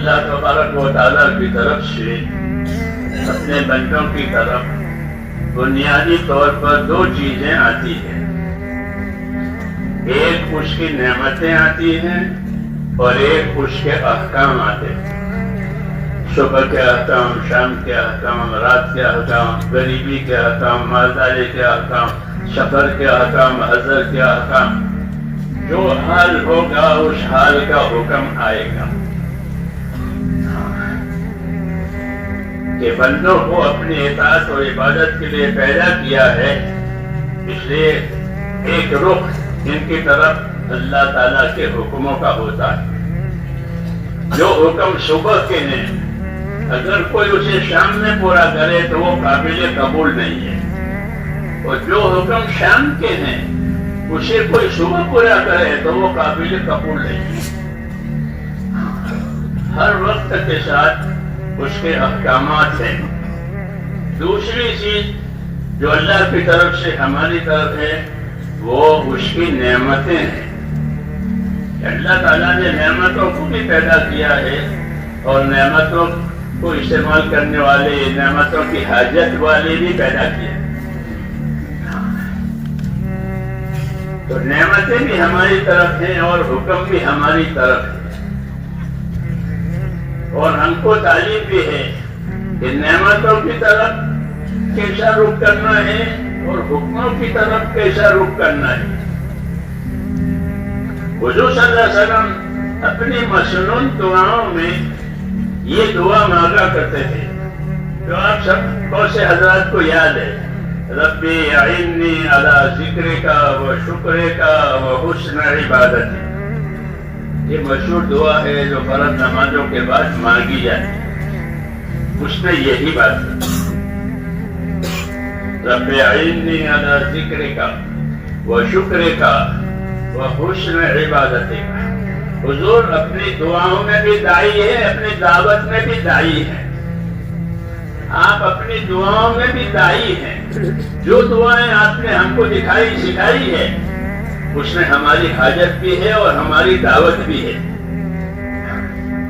اللہ تبارک و تعالیٰ کی طرف سے اپنے بندوں کی طرف بنیادی طور پر دو چیزیں آتی ہیں. ایک اس کی نعمتیں آتی ہیں اور ایک اس کے احکام آتے ہیں. صبح کے احکام، شام کے احکام، رات کے احکام، غریبی کے احکام، مالداری کے احکام، سفر کے احکام، حضر کے احکام. جو حال ہوگا اس حال کا حکم آئے گا کہ بندوں کو اپنی اطاعت اور عبادت کے لیے پیدا کیا ہے. اس لیے ایک رخ ان کی طرف اللہ تعالیٰ کے حکموں کا ہوتا ہے. جو حکم صبح کے ہیں اگر کوئی اسے شام میں پورا کرے تو وہ قابل قبول نہیں ہے، اور جو حکم شام کے ہیں اسے کوئی صبح پورا کرے تو وہ قابل قبول نہیں ہے. ہر وقت کے ساتھ اس کے احکامات ہیں. دوسری چیز جو اللہ کی طرف سے ہماری طرف ہے وہ اس کی نعمتیں ہیں. اللہ تعالیٰ نے نعمتوں کو بھی پیدا کیا ہے اور نعمتوں کو استعمال کرنے والے، نعمتوں کی حاجت والے بھی پیدا کیا. تو نعمتیں بھی ہماری طرف ہیں اور حکم بھی ہماری طرف ہے. اور ہم کو تعلیم بھی ہے کہ نعمتوں کی طرف کیسا رخ کرنا ہے اور حکموں کی طرف کیسا رخ کرنا ہے. حضور صلی اللہ علیہ وسلم اپنی مسنون دعاؤں میں یہ دعا مانگا کرتے تھے جو آپ سب بہت سے حضرات کو یاد ہے. ربی اعنی علی ذکرک و شکرک و حسن عبادتی. یہ مشہور دعا ہے جو فرض نمازوں کے بعد مانگی جاتی ہے. اس میں یہی بات ہے، ربی اعنی علی ذکرک و شکرک و حسن عبادتک. حضور اپنی دعاؤں میں بھی داعی ہے، اپنی دعوت میں بھی داعی ہے. آپ اپنی دعاؤں میں بھی داعی ہیں. جو دعائیں آپ نے ہم کو دکھائی سکھائی ہے اس میں ہماری حاجت بھی ہے اور ہماری دعوت بھی ہے.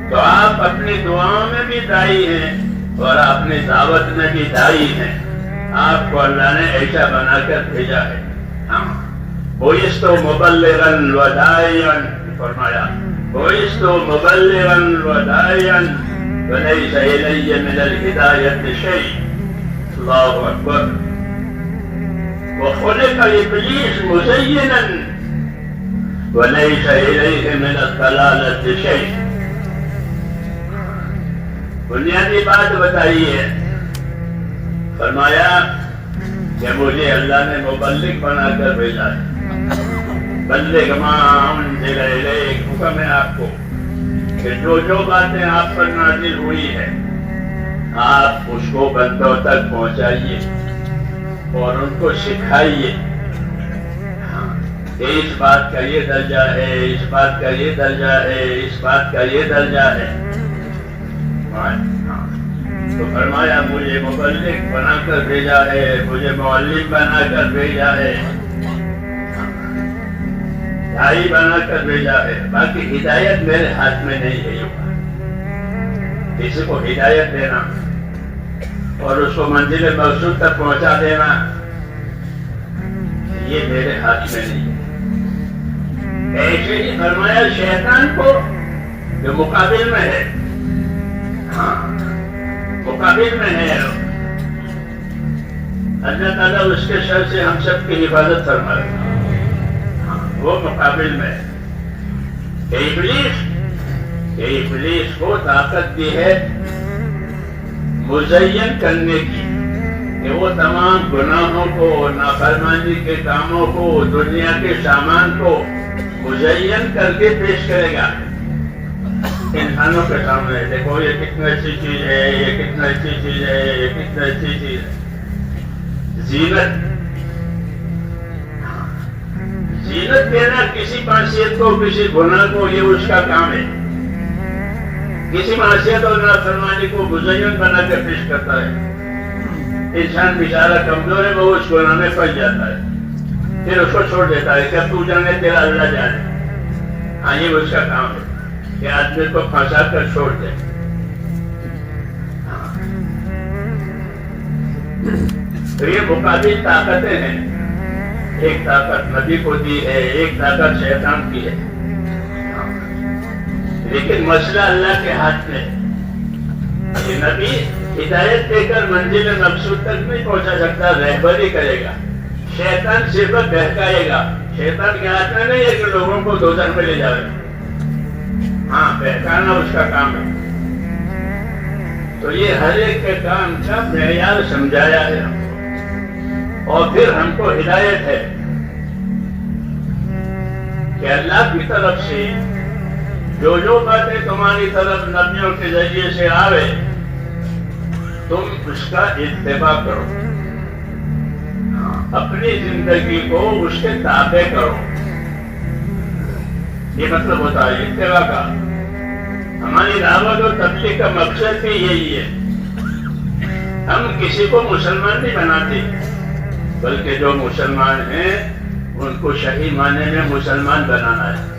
تو آپ اپنی دعاؤں میں بھی داعی ہیں اور اپنی دعوت میں بھی داعی ہیں. آپ کو اللہ نے ایسا بنا کر بھیجا ہے. بوئست مبلغا و داعیا، فرمایا بوئست مبلغا و داعیا ولیس الی من الہدایت شیء. اللہ اکبر. وخلق ابلیس مزینا ولیس الیہ من الضلالۃ شیء. بنیادی بات بتائی ہے. فرمایا کہ مجھے اللہ نے مبلغ بنا کر بھیجا ہے. بلغ ما انزل الیک، حکم ہے آپ کو کہ جو باتیں آپ پر نازل ہوئی ہے آپ اس کو بندوں تک پہنچائیے اور ان کو سکھائیے کہ اس بات کا یہ درجہ ہے، اس بات کا یہ درجہ ہے، اس بات کا یہ درجہ ہے. تو فرمایا مجھے مبلغ بنا کر بھیجا ہے، مجھے معلم بنا کر بھیجا ہے، داعی بنا کر بھیجا ہے. باقی ہدایت میرے ہاتھ میں نہیں ہے. کسی کو ہدایت دینا اور اس کو منزل مقصود تک پہنچا دینا یہ میرے ہاتھ میں نہیں ہے. ایسے ہی فرمایا شیطان کو جو مقابل میں ہے، مقابل میں ہے، اللہ تعالیٰ اس کے شر سے ہم سب کی حفاظت فرمائے. وہ مقابل میں کہ ابلیس کو طاقت دی ہے مزین کرنے کی کہ وہ تمام گناہوں کو، نافرمانی کے کاموں کو، دنیا کے سامان کو مزین کر کے پیش کرے گا انسانوں کے سامنے. دیکھو یہ کتنا اچھی چیز ہے، یہ کتنا اچھی چیز ہے، یہ کتنا اچھی چیز ہے. زینت دینا کسی معصیت کو، کسی گناہ کو، یہ اس کا کام ہے. کسی معصیت اور نافرمانی کو مزین بنا کر پیش کرتا ہے. انسان بیچارہ کمزور ہے، وہ اس گناہ میں پھنس جاتا ہے، پھر اس کو چھوڑ دیتا ہے کہ اب تو جانے تیرا اللہ جانے. ہاں یہ اس کا کام ہے. کہ آدمی کو پھنسا کر چھوڑ دے. تو یہ مقابل طاقتیں ہیں. ایک طاقت نبی کو دی ہے، ایک طاقت شیطان کی ہے. لیکن مسئلہ اللہ کے ہاتھ میں. یہ نبی ہدایت دے کر منزل مقصود تک نہیں پہنچا سکتا، رہبری کرے گا. شیطان صرف بہکائے گا. شیطان کے ہاتھ میں نہیں ہے کہ لوگوں کو دوزخ میں لے جائے. ہاں، بہکانا اس کا کام ہے. تو یہ ہر ایک کے کام کا معیار سمجھایا ہے ہم کو. اور پھر ہم کو ہدایت ہے کہ اللہ کی طرف سے جو باتیں تمہاری طرف نبیوں کے ذریعے سے آوے تم اس کا اتباع کرو، اپنی زندگی کو اس کے تابع کرو. یہ مطلب ہوتا ہے اتباع کا. ہماری دعوت و تبلیغ کا مقصد بھی یہی ہے. ہم کسی کو مسلمان نہیں بناتے، بلکہ جو مسلمان ہیں ان کو صحیح معنی میں مسلمان بنانا ہے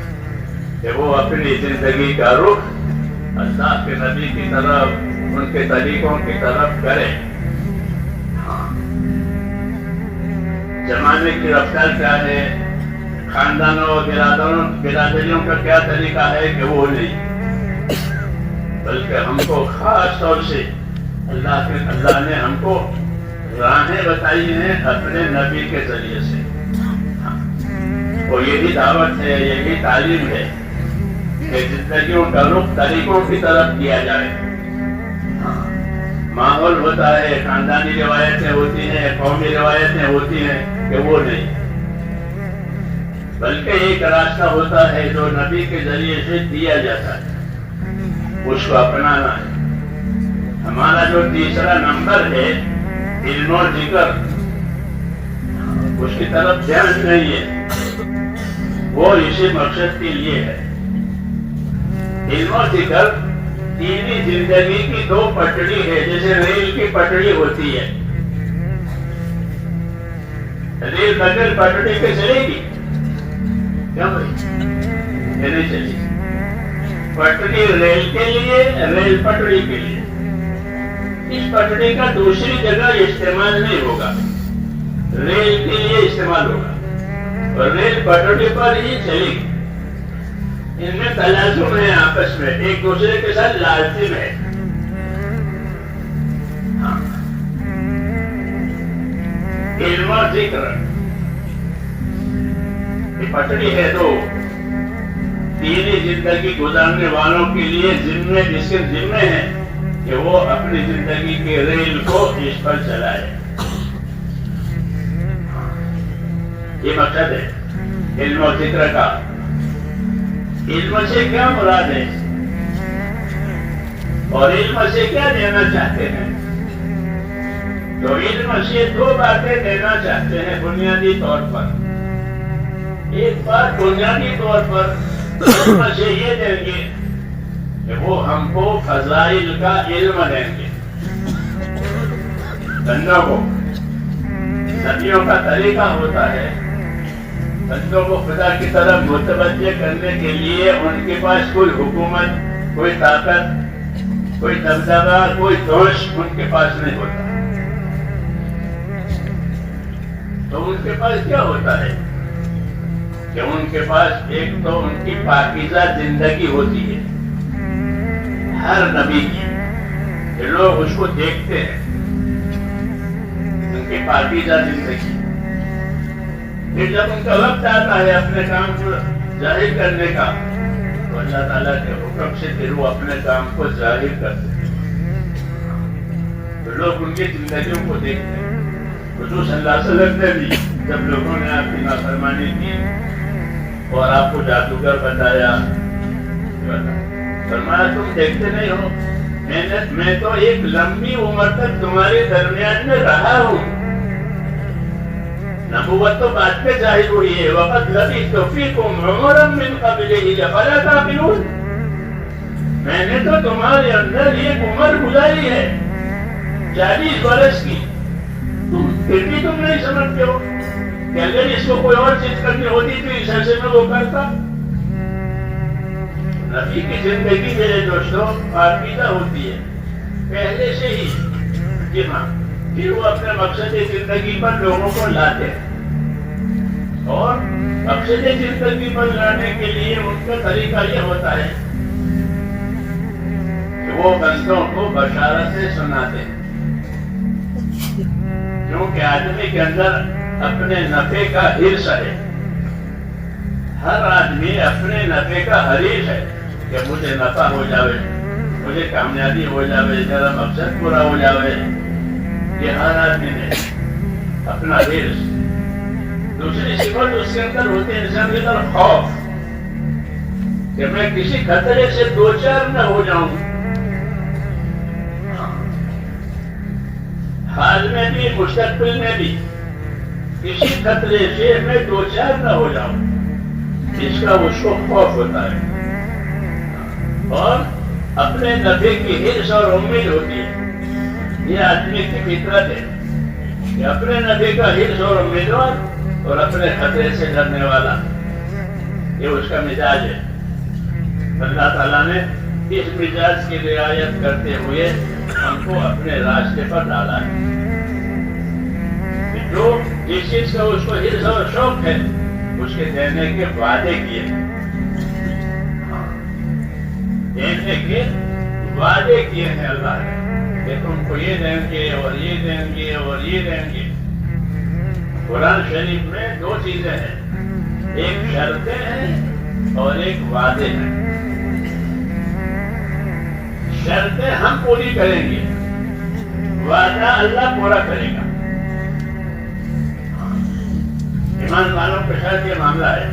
کہ وہ اپنی زندگی کا رخ اللہ کے نبی کی طرف، ان کے طریقوں کی طرف کرے. زمانے کی رفتار کیا ہے، خاندانوں اور برادریوں کا کیا طریقہ ہے کہ وہ نہیں، بلکہ ہم کو خاص طور سے اللہ نے ہم کو راہیں بتائی ہیں اپنے نبی کے ذریعے سے. اور یہی دعوت ہے، یہی تعلیم ہے کہ زندگیوں کا رخ طریقوں کی طرف کیا جائے. ماحول ہوتا ہے، خاندانی روایتیں ہوتی ہیں، قومی روایتیں ہوتی ہیں کہ وہ نہیں، بلکہ ایک راستہ ہوتا ہے جو نبی کے ذریعے سے دیا جاتا ہے، اس کو اپنانا ہے. ہمارا جو تیسرا نمبر ہے علم و ذکر، اس کی طرف دھیان نہیں ہے، وہ اسی مقصد کے لیے ہے. علم و ذکر دینی زندگی کی دو پٹڑی ہے، جیسے ریل کی پٹڑی ہوتی ہے. ریل بغیر پٹڑی پہ چلے گی کیا بھائی؟ نہیں چلے گی. پٹڑی ریل کے لیے، ریل پٹڑی کے لیے. اس پٹڑی کا دوسری جگہ استعمال نہیں ہوگا، ریل کے لیے استعمال ہوگا، اور ریل پٹڑی پر ہی چلے گی. ان میں تلازم ہے، آپس میں ایک دوسرے کے ساتھ لازم ہے. علم و ذکر یہ پٹڑی ہے تو دینی زندگی گزارنے والوں کے لیے ذمے، جس کے ذمے ہیں کہ وہ اپنی زندگی کے ریل کو اس پر چلائے. یہ مقصد ہے علم و ذکر کا. علم سے کیا مراد ہے اور علم سے کیا دینا چاہتے ہیں؟ تو علم سے دو باتیں دینا چاہتے ہیں بنیادی طور پر. ایک بات بنیادی طور پر علم سے یہ دیں گے کہ وہ ہم کو فضائل کا علم دیں گے. بندوں کو نبیوں کا طریقہ ہوتا ہے بندوں کو خدا کی طرف متوجہ کرنے کے لیے ان کے پاس کوئی حکومت، کوئی طاقت، کوئی دبدبہ، کوئی جوش ان کے پاس نہیں ہوتا. تو ان کے پاس کیا ہوتا ہے کہ ان کے پاس ایک تو ان کی پاکیزہ زندگی ہوتی ہے ہر نبی کی، کہ لوگ اس کو دیکھتے ہیں ان کی پاکیزہ زندگی. پھر جب ان کا وقت آتا ہے اپنے کام کو ظاہر کرنے کا تو اللہ تعالیٰ کے حکم سے پھر وہ اپنے کام کو ظاہر کرتے ہیں. تو لوگ ان کی زندگیوں کو دیکھتے ہیں. حضور صلی اللہ علیہ وسلم نے بھی جب لوگوں نے آپ کی نافرمانی کی اور آپ کو جادوگر بتایا، فرمایا تم دیکھتے نہیں ہو، میں تو ایک لمبی عمر تک تمہارے درمیان میں رہا ہوں. نبوت تو بعد میں ظاہر ہوئی ہے. وقت لبثت فیکم عمرا من قبلہ افلا تعقلون. میں نے تو تمہارے اندر ایک عمر گزاری ہے 40 برس کی، پھر بھی تم نہیں سمجھتے ہو کہ اگر اس کو کوئی اور چیز کرنی ہوتی تو اس عرصے میں وہ کرتا. نبی کی زندگی میرے دوستوں پاکیزہ ہوتی ہے پہلے سے ہی، جی ہاں، پھر وہ اپنے مقصد زندگی پر لوگوں کو لاتے ہیں، اور مقصد زندگی پر لانے کے لیے ان کا طریقہ یہ ہوتا ہے کہ وہ بندوں کو بشارتیں سناتے ہیں، کیونکہ آدمی کے اندر اپنے نفع کا حرص ہے، ہر آدمی اپنے نفع کا حریص ہے کہ مجھے نفع ہو جاوے، مجھے کامیابی ہو جاوے، میرا مقصد پورا ہو جاوے، یہ ہر آدمی نے اپنا حرص۔ دوسری صفت اس کے اندر ہوتی ہے انسان کے اندر خوف، کہ میں کسی خطرے سے دوچار نہ ہو جاؤں، حال میں بھی مستقبل میں بھی کسی خطرے سے میں دوچار نہ ہو جاؤں، اس کا اس کو خوف ہوتا ہے، اور اپنے نفع کی حرص اور امید ہوتی ہے۔ یہ آدمی کی فطرت ہے کہ اپنے نفع کا حرص اور امیدوار اور اپنے خطرے سے ڈرنے والا، یہ اس کا مزاج ہے۔ اللہ تعالیٰ نے اس مزاج کی رعایت کرتے ہوئے ہم کو اپنے راستے پر ڈالا ہے، جو جس چیز کا اس کو حرص اور شوق ہے اس کے دینے کے وعدے کیے، دینے کے وعدے کیے ہیں اللہ نے کہ تم کو یہ دیں گے اور یہ دیں گے اور یہ دیں گے۔ قرآن شریف میں دو چیزیں ہیں، ایک شرطیں ہیں اور ایک وعدے ہیں۔ شرطیں ہم پوری کریں گے، وعدہ اللہ پورا کرے گا۔ ایمان والوں کے ساتھ یہ معاملہ ہے،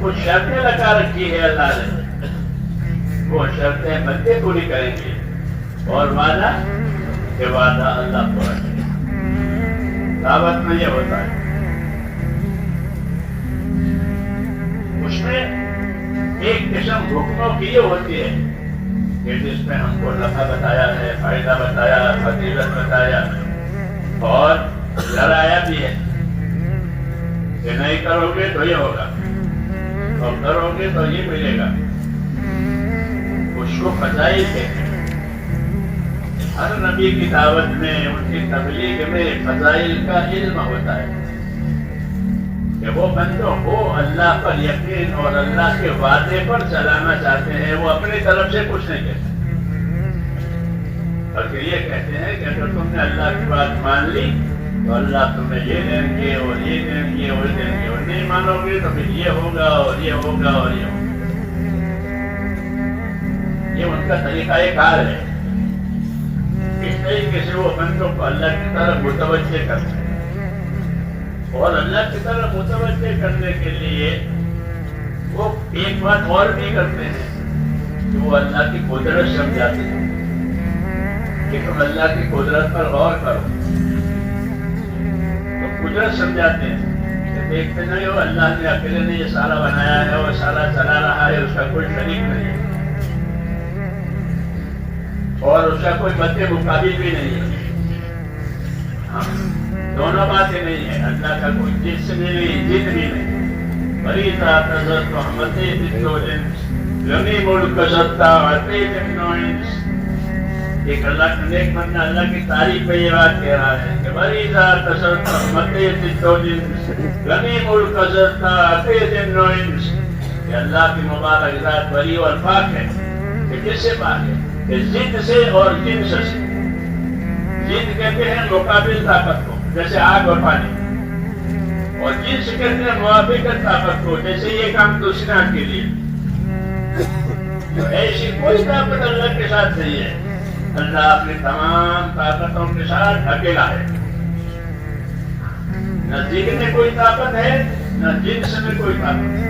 کچھ شرطیں لگا رکھی ہے اللہ نے، وہ شرطیں بندے پوری کریں گے، اور وعدہ کہ وعدہ اللہ پورا کرے گا۔ دعوت میں یہ ہوتا ہے، اس میں ایک قسم حکموں کی یہ ہوتی ہے کہ جس میں ہم کو نفع بتایا ہے، فائدہ بتایا، فضیلت بتایا، اور ڈرایا بھی ہے کہ نہیں کرو گے تو یہ ہوگا، اور کرو گے تو یہ ملے گا۔ اس کو فضائل کہتے ہیں۔ ہر نبی کی دعوت میں، ان کی تبلیغ میں فضائل کا علم ہوتا ہے کہ وہ بندوں کو اللہ پر یقین اور اللہ کے وعدے پر چلانا چاہتے ہیں، وہ اپنی طرف سے کچھ نہیں کہتے، بلکہ یہ کہتے ہیں کہ اگر تم نے اللہ کی بات مان لی تو اللہ تمہیں یہ دیں گے اور یہ دیں گے اور دیں گے، اور نہیں مانو گے تو پھر یہ ہوگا اور یہ ہوگا اور یہ ہوگا۔ یہ ان کا طریقہ کار ہے، اس طریقے سے وہ بندوں کو اللہ کی طرف متوجہ کرتے ہیں، اور اللہ کی طرف متوجہ کرنے کے لیے وہ ایک بات اور بھی کرتے ہیں کہ وہ اللہ کی قدرت سمجھاتے ہیں کہ تم اللہ کی قدرت پر غور کرو، تو قدرت سمجھاتے ہیں کہ دیکھتے نہیں ہو اللہ نے اکیلے نے یہ سارا بنایا ہے اور سارا چلا رہا ہے، اس کا کوئی شریک نہیں ہے اور اس کا کوئی مد مقابل بھی نہیں ہے۔ دونوں باتیں نہیں ہیں، اللہ کا کوئی جسم بھی نہیں، جد بھی نہیں۔ بری ذات حضرت محمد غنی ملک ستا ایک اللہ کا نیک بندہ اللہ کی تعریف میں یہ بات کہہ رہا ہے کہ بری ذات حضرت محمد غنی ملک ستا کہ اللہ کی مبارک ذات بری اور پاک ہے، کہ کس سے پاک ہے؟ ضد سے اور جنس سے۔ ضد کہتے ہیں مقابل طاقت کو، جیسے آگ اور پانی، اور جنس کہتے ہیں موافقت طاقت کو، جیسے یہ کام دوسرے کے لیے۔ ایسی کوئی طاقت اللہ کے ساتھ نہیں ہے، اللہ اپنی تمام طاقتوں کے ساتھ اکیلا ہے۔ نہ ضد میں کوئی طاقت ہے، نہ جنس میں کوئی طاقت ہے،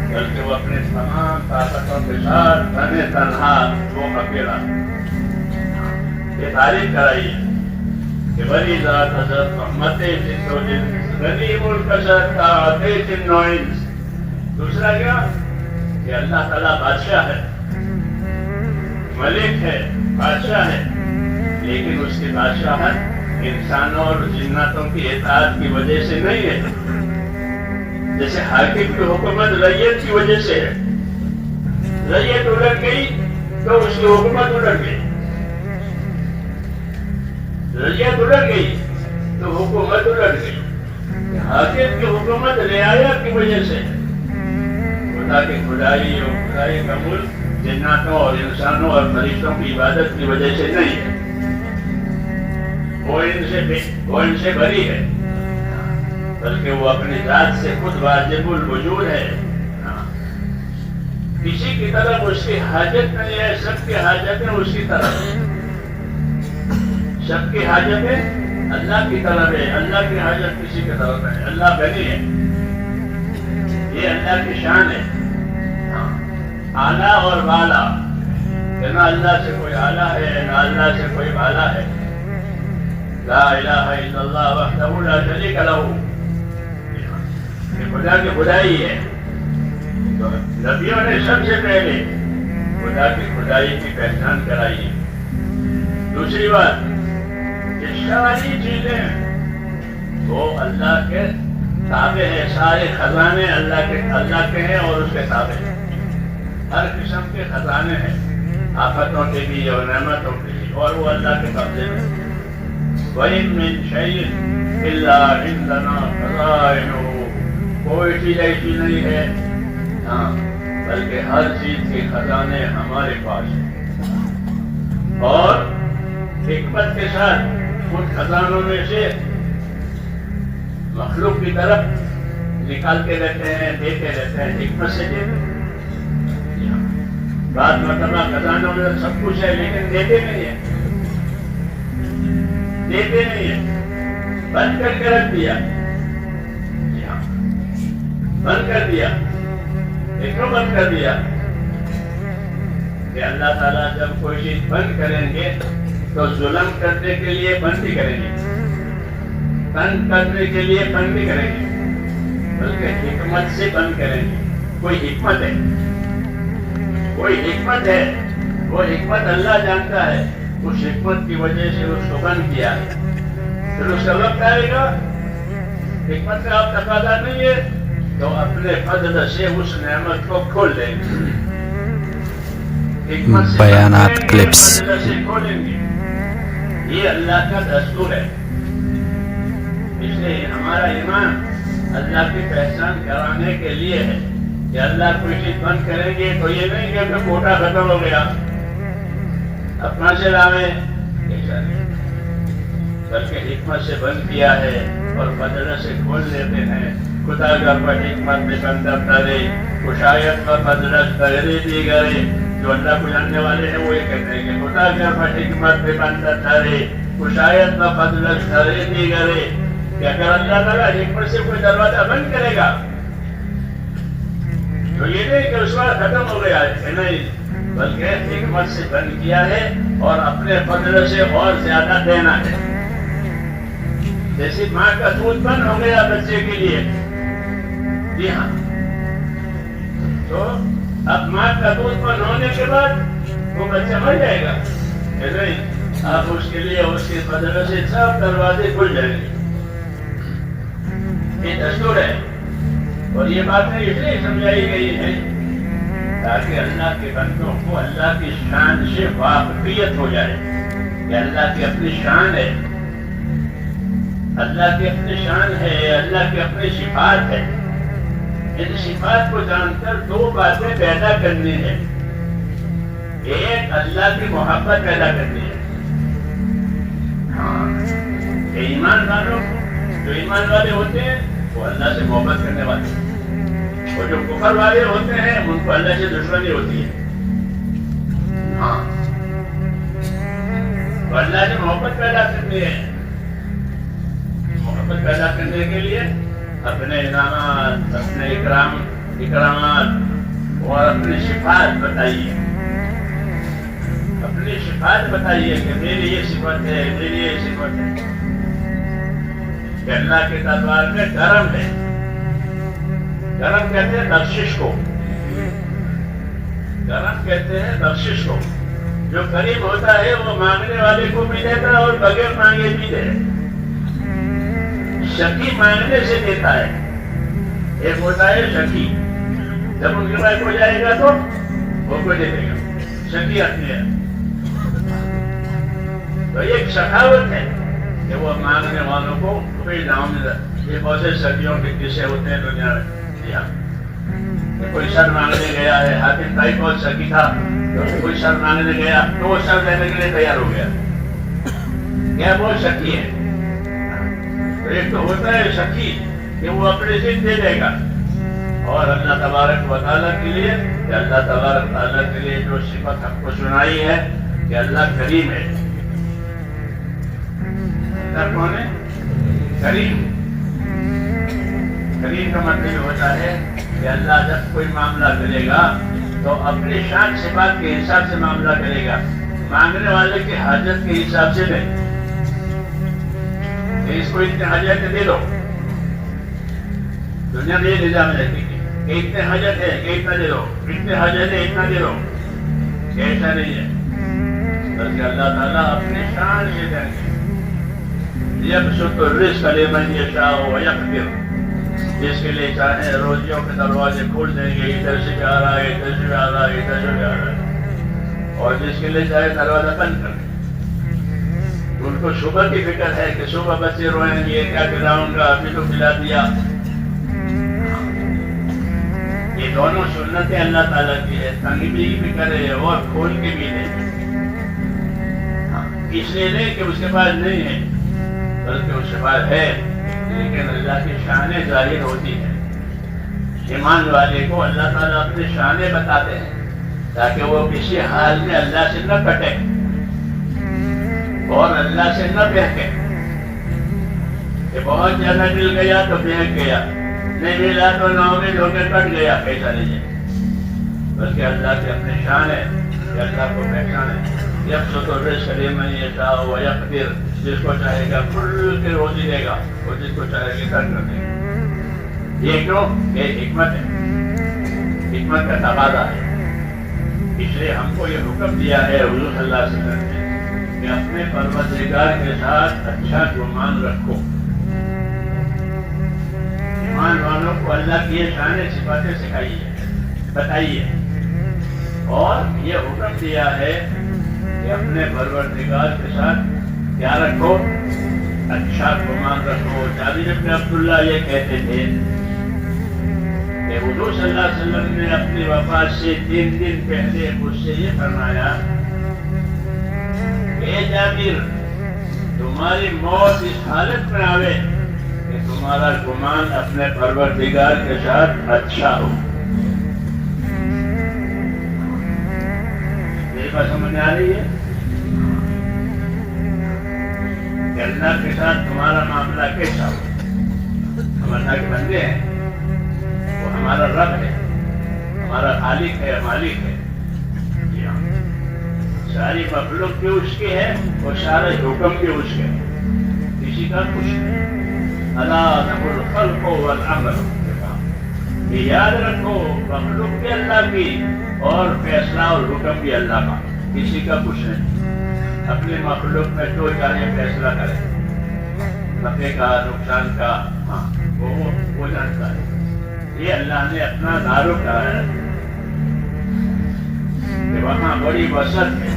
بلکہ وہ اپنے تمام طاقتوں کے ساتھ تنے تنہا وہ اکیلا۔ یہ تعریف کرائی کہ بری ذات حضرت محمد غنی ملک ستا عطیت النوئنس۔ دوسرا کیا کہ اللہ تعالیٰ بادشاہ ہے، ملک ہے، بادشاہ ہے، لیکن اس کی بادشاہت انسانوں اور جناتوں کی اطاعت کی وجہ سے نہیں ہے، جیسے حاکم کی حکومت رعیت کی وجہ سے ہے، رعیت الٹ گئی تو اس کی حکومت الٹ گئی، رعیت الٹ گئی تو حکومت الٹ گئی۔ حاکم کی حکومت رعایا کی وجہ سے ہے، خدا کی خدائی اور خدائی کا ملک جناتوں اور انسانوں اور فرشتوں کی عبادت کی وجہ سے نہیں ہے، وہ ان سے بری ہے، بلکہ وہ اپنی ذات سے خود واجب الوجود ہے۔ کسی کی طرف اس کی حاجت نہیں ہے، سب کی حاجتیں اس کی طرف ہے، سب کی حاجتیں اللہ کی طرف ہے، اللہ کی حاجت کسی کی طرف ہے، اللہ غنی ہے، یہ اللہ کی شان ہے، اعلیٰ اور بالا، نہ اللہ سے کوئی اعلیٰ ہے نہ اللہ سے کوئی بالا ہے۔ لا الہ الا اللہ وحدہ لا شریک لہ، یہ خدا کی خدائی ہے۔ تو نبیوں نے سب سے پہلے خدا کی خدائی کی پہچان کرائی ہے۔ دوسری بات، یہ ساری چیزیں وہ اللہ کے تابع ہیں، سارے خزانے اللہ کے ہیں اور اس کے تابع ہیں، ہر قسم کے خزانے ہیں، آفتوں کے بھی اور نعمتوں کے بھی، اور وہ اللہ کے قبضے میں۔ وَإِن مِّن شَيْءٍ إِلَّا عِندَنَا خَزَائِنُهُ، کوئی چیز ایسی نہیں ہے بلکہ ہر چیز کے خزانے ہمارے پاس ہیں، اور حکمت کے ساتھ ان خزانوں میں سے مخلوق کی طرف نکالتے رہتے ہیں، دیتے رہتے ہیں، حکمت سے دیتے ہیں۔ بعض مرتبہ خزانوں میں سب کچھ ہے لیکن دیتے نہیں ہیں، دیتے نہیں ہیں، بند کر کے رکھ دیا، بند کر دیا۔ کیوں بند کر دیا؟ کہ اللہ تعالیٰ جب کوئی چیز بند کریں گے تو ظلم کرنے کے لیے بند نہیں کریں گے، بند کرنے کے لیے بند نہیں کریں گے، بلکہ حکمت سے بند کریں گے۔ کوئی حکمت ہے، کوئی حکمت ہے، وہ حکمت اللہ جانتا ہے، اس حکمت کی وجہ سے اس کو بند کیا ہے۔ پھر اس کا وقت آئے گا، حکمت کا آپ تقاضا نہیں ہے تو اپنے فضل سے اس نعمت کو کھول دیں گے، حکمت سے بیانات کلپس فضل سے کھولیں گے۔ یہ اللہ کا دستور ہے۔ اس لیے ہمارا ایمان اللہ کی پہچان کرانے کے لیے ہے کہ اللہ کوئی چیز بند کریں گے تو یہ نہیں کہ کوٹا ختم ہو گیا اپنا سے لاویں، بلکہ حکمت سے بند کیا ہے اور فضل سے کھول دیتے ہیں۔ خدا کا حکمت میں بندہ کرے، کشایت کا فضلت کرے دی گئے۔ جو اللہ کو جاننے والے ہیں وہ یہ کہتے ہیں کہ خدا کا حکمت میں بندہ کرے، کشایت کا فضلت کرے دی گئے، کہ اگر اللہ تعالیٰ حکمت سے کوئی دروازہ بند کرے گا تو یہ نہیں کہ اس وقت ختم ہو گیا ہے، نہیں، بلکہ حکمت سے بند کیا ہے اور اپنے فضل سے اور زیادہ دینا ہے۔ جیسے ماں کا دودھ بند ہو گیا بچے کے لیے، جی ہاں، تو اب ماں کا دودھ بند ہونے کے بعد وہ بچہ مر جائے گا، نہیں، آپ اس کے لیے اس کے فضل سے سب دروازے کھل جائیں گے۔ یہ دستور ہے، اور یہ باتیں اس لیے سمجھائی گئی ہیں تاکہ اللہ کے بندوں کو اللہ کی شان سے واقفیت ہو جائے کہ اللہ کی اپنی شان ہے، اللہ کی اپنی شان ہے، اللہ کی اپنی صفات ہے۔ ان صفات کو جان کر دو باتیں پیدا کرنی ہے، ایک اللہ کی محبت پیدا کرنی ہے، کہ ایمان والوں جو ایمان والے ہوتے ہیں وہ اللہ سے محبت کرنے والے ہیں، اور جو کفر والے ہوتے ہیں ان کو اللہ سے دشمنی ہوتی ہے۔ ہاں، تو اللہ سے محبت پیدا کرنی ہے، محبت پیدا کرنے کے لیے اپنے انعامات، اپنے اکرامات اور اپنی صفات بتائیے، اپنی صفات بتائیے کہ میری یہ صفت ہے، میری یہ صفت ہے، کہ اللہ کے دربار میں کرم ہے۔ کرم کہتے ہیں بخشش کو، کرم کہتے ہیں بخشش کو۔ جو قریب ہوتا ہے وہ مانگنے والے کو بھی دیتا ہے اور بغیر مانگے بھی دے۔ شکی مانگنے سے دیتا ہے، ایک ہوتا ہے شکی، جب ان کے پاس ہو جائے گا تو وہ کو دے دے گا، شکی آتی ہے. تو یہ ایک سخاوت ہے کہ وہ مانگنے والوں کو کوئی داؤں میں. یہ بہت سے سردیوں کے قصے ہوتے ہیں دنیا میں. کوئی سر مانگنے گیا ہے، حاتم بھائی بہت سکی تھا، تو کوئی سر مانگنے گیا تو وہ سر دینے کے لیے تیار ہو گیا. کیا بہت سکی ہے. تو ایک تو ہوتا ہے سکی کہ وہ اپنے ضد دے دے گا، اور اللہ تبارک و تعالیٰ کے لیے کہ اللہ تبارک و تعالیٰ کے لیے جو صفت ہم کو سنائی ہے کہ اللہ کریم ہے. اللہ کون ہے؟ کریم. کریم کا مطلب یہ ہوتا ہے کہ اللہ جب کوئی معاملہ کرے گا تو اپنی شان صفات کے حساب سے معاملہ کرے گا، مانگنے والے کی حاجت کے حساب سے نہیں. اس کو اتنے حاجت دے دو. دنیا میں یہ نظام ہے کہ اتنے حاجت ہے کہ اتنا دے دو، اتنے حاجت ہے اتنا دے دو. ایسا نہیں ہے، بلکہ اللہ تعالیٰ اپنے شان سے دیں گے. یبسط الرزق لمن یشاء ویقدر. جس کے لیے چاہے روزیوں کے دروازے کھول دیں گے، ادھر سے بھی آ رہا ہے، ادھر سے بھی آ رہا ہے، ادھر سے بھی آ رہا ہے. اور جس کے لیے چاہے دروازہ بند کر دیں. ان کو صبح کی فکر ہے کہ صبح بچے روئیں گے، کیا کھلاؤں گا، ابھی تو کھلا دیا. یہ دونوں سنتیں اللہ تعالیٰ کی ہے. تنگ بھی کرے اور کھول کے بھی دے. اس لیے نہیں کہ اس کے پاس نہیں ہے، بلکہ اس کے پاس ہے، لیکن اللہ کی شانیں ظاہر ہوتی ہیں. ایمان والے کو اللہ تعالیٰ اپنی شانیں بتاتے ہیں تاکہ وہ کسی حال میں اللہ سے نہ کٹے اور اللہ سے نہ بہکے. کہ بہت زیادہ مل گیا تو بہک گیا، نہیں ملا تو ناؤ میں دھو کے کٹ گیا. ایسا نہیں ہے، بلکہ اللہ کی اپنی شان ہے کہ اللہ کو پہچانے. یبسط الرزق لمن یشاء ویقدر. جس کو چاہے گا کھل کے روزی دے گا، اور جس کو چاہے گا تنگ کر دے گا. یہ کیوں؟ یہ حکمت ہے، حکمت کا تقاضا ہے. اس لیے ہم کو یہ حکم دیا ہے حضور صلی اللہ علیہ وسلم نے کہ اپنے پروردگار کے ساتھ اچھا گمان رکھو. ایمان والوں کو اللہ کی یہ شان صفاتیں سکھائیے، بتائیے، اور یہ حکم دیا ہے کہ اپنے پروردگار کے ساتھ کیا رکھو؟ اچھا گمان رکھو. جابر بن عبداللہ یہ کہتے تھے کہ حضور صلی اللہ علیہ وسلم نے اپنی وفات سے 3 دن پہلے مجھ سے یہ فرمایا کہ اے جابر، تمہاری موت اس حالت میں آوے کہ تمہارا گمان اپنے پروردگار کے ساتھ اچھا ہو. میری بات سمجھ میں آ رہی ہے؟ کہ اللہ کے ساتھ تمہارا معاملہ کیسا ہو. ہم اللہ کے بندے ہیں، وہ ہمارا رب ہے، ہمارا خالق ہے، مالک ہے. جی ہاں، ساری مخلوق بھی اس کے ہے اور سارے حکم بھی اس کے، کسی کا کچھ نہیں. الا له الخلق والامر. یہ یاد رکھو، مخلوق بھی اللہ کی اور فیصلہ اور حکم بھی اللہ کا، کسی کا کچھ نہیں. اپنے مخلوق میں جو چاہے فیصلہ کرے، نفع کا نقصان کا، ہاں وہ جانتا ہے. یہ اللہ نے اپنا دارو کہا ہے کہ وہاں بڑی وسعت ہے،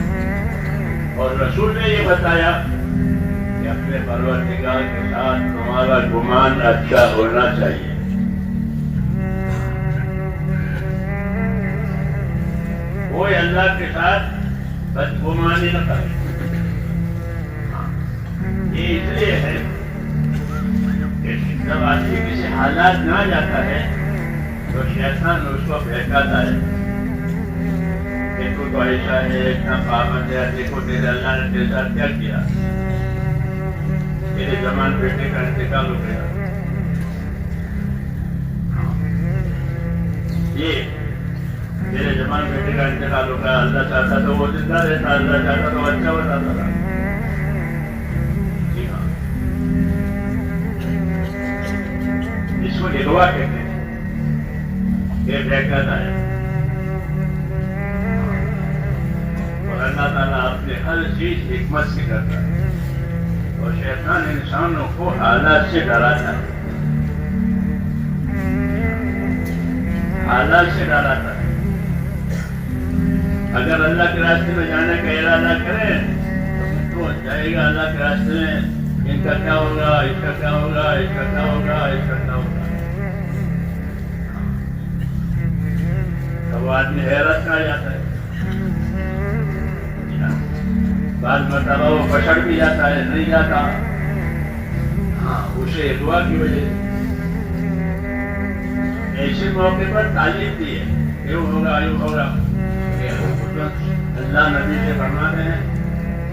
اور رسول نے یہ بتایا کہ اپنے پروردگار کے ساتھ تمہارا گمان اچھا ہونا چاہیے. کوئی اللہ کے ساتھ بدگمانی نہ کرے. یہ اس لیے ہے کہ جب آدمی کسی حالات میں آ جاتا ہے تو شیطان اس کو بہکاتا ہے کہ تو ایسا ہے، اتنا پابند ہے، دیکھو تیرے اللہ نے تیرے ساتھ کیا کیا، تیرے جوان بیٹے کا انتقال ہو گیا. یہ تیرے جوان بیٹے کا انتقال ہو گیا، اللہ چاہتا تو وہ زندہ رہتا، اللہ چاہتا تو اچھا بتاتا تھا. اس کو اغوا کہتے ہیں، یہ بہکاتا ہے. اور اللہ تعالیٰ اپنے ہر چیز حکمت سے کرتا ہے، اور شیطان انسانوں کو حالات سے ڈراتا ہے. حالات سے ڈراتا ہے. اگر اللہ کے راستے میں جانے کا ارادہ کرے تو جائے گا اللہ کے راستے میں. ان کا کیا ہوگا, اس کا کیا ہوگا, اس کا کیا ہوگا, اس کا کیا ہوگا. وہ آدمی حیرت میں آ جاتا ہے. بعض مرتبہ وہ پچھڑ بھی جاتا ہے, نہیں جاتا. ہاں, اسے دعا کی وجہ سے ایسے موقع پر تعلیم دی ہے, یوں ہوگا یوں ہوگا. اللہ نبی سے فرماتے ہیں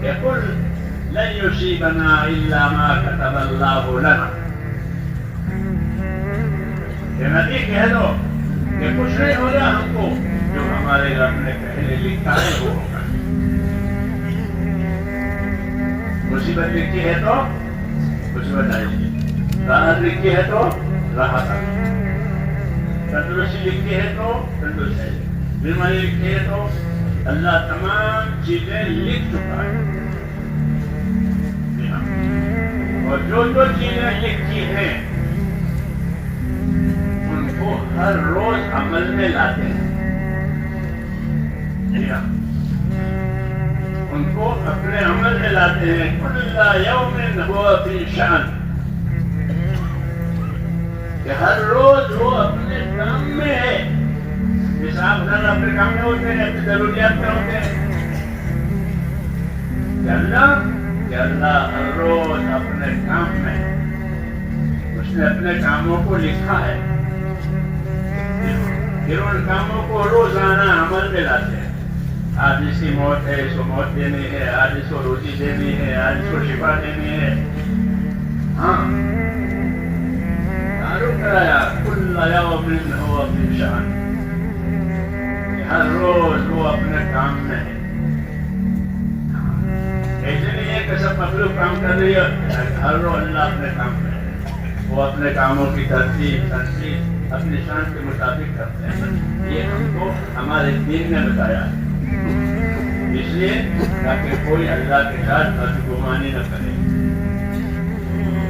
کہ قل لن یصیبنا الا ما كتب اللہ لنا. کہ نبی کہہ دو کہ کچھ نہیں ہوگا ہم کو, جو ہمارے رب نے پہلے لکھا ہے وہ ہوگا. مصیبت لکھی ہے تو مصیبت آئے گی, راحت لکھی ہے تو راحت آئے گی, تندرستی لکھی ہے تو تندرستی آئے گی, بیماری لکھی ہے تو اللہ تمام چیزیں لکھ چکا ہے. اور جو جو چیزیں لکھی ہیں ان کو ہر روز عمل میں لاتے ہیں. ان کو اپنے عمل میں لاتے ہیں. کل یوم هو فی شأن, کہ ہر روز وہ اپنے کام میں ہے. جیسے آپ گھر اپنے کام میں ہوتے ہیں, اپنی ضروریات میں ہوتے ہیں. کہ اللہ ہر روز اپنے کام میں, اس نے اپنے کاموں کو لکھا ہے. پھر ان کاموں کو روزانہ عمل میں لاتے ہیں. آج اس کی موت ہے, اس کو موت دینی ہے. آج اس کو روزی دینی ہے, آج اس کو شفا دینی ہے. ہاں, تعارف کرایا کل یوم هو فی شأن, ہر روز وہ اپنے کام میں ہے. ایسے نہیں ہے کہ سب مخلوق کام کر رہی ہے, ہر روز اللہ اپنے کام میں ہے. وہ اپنے کاموں کی ترتیب تنصیب اپنی شان کے مطابق کرتے ہیں. یہ ہم کو ہمارے دین نے بتایا ہے, اس لیے تاکہ کوئی اللہ کے ساتھ بدگمانی نہ کرے.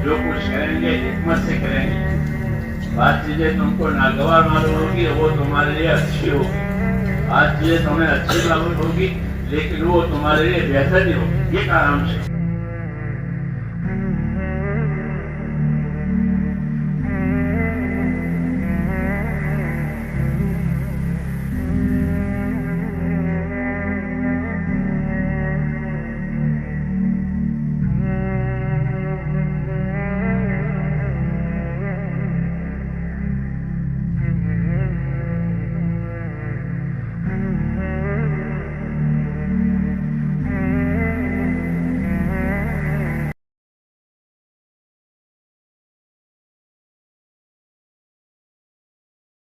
جو کچھ کریں گے حکمت سے کریں گے. بعض چیزیں تم کو ناگوار معلوم ہوگی, وہ تمہارے لیے اچھی ہوگی. آج چیزیں تمہیں اچھی معلوم ہوگی لیکن وہ تمہارے لیے بہتر نہیں ہوگی. یہ کام سے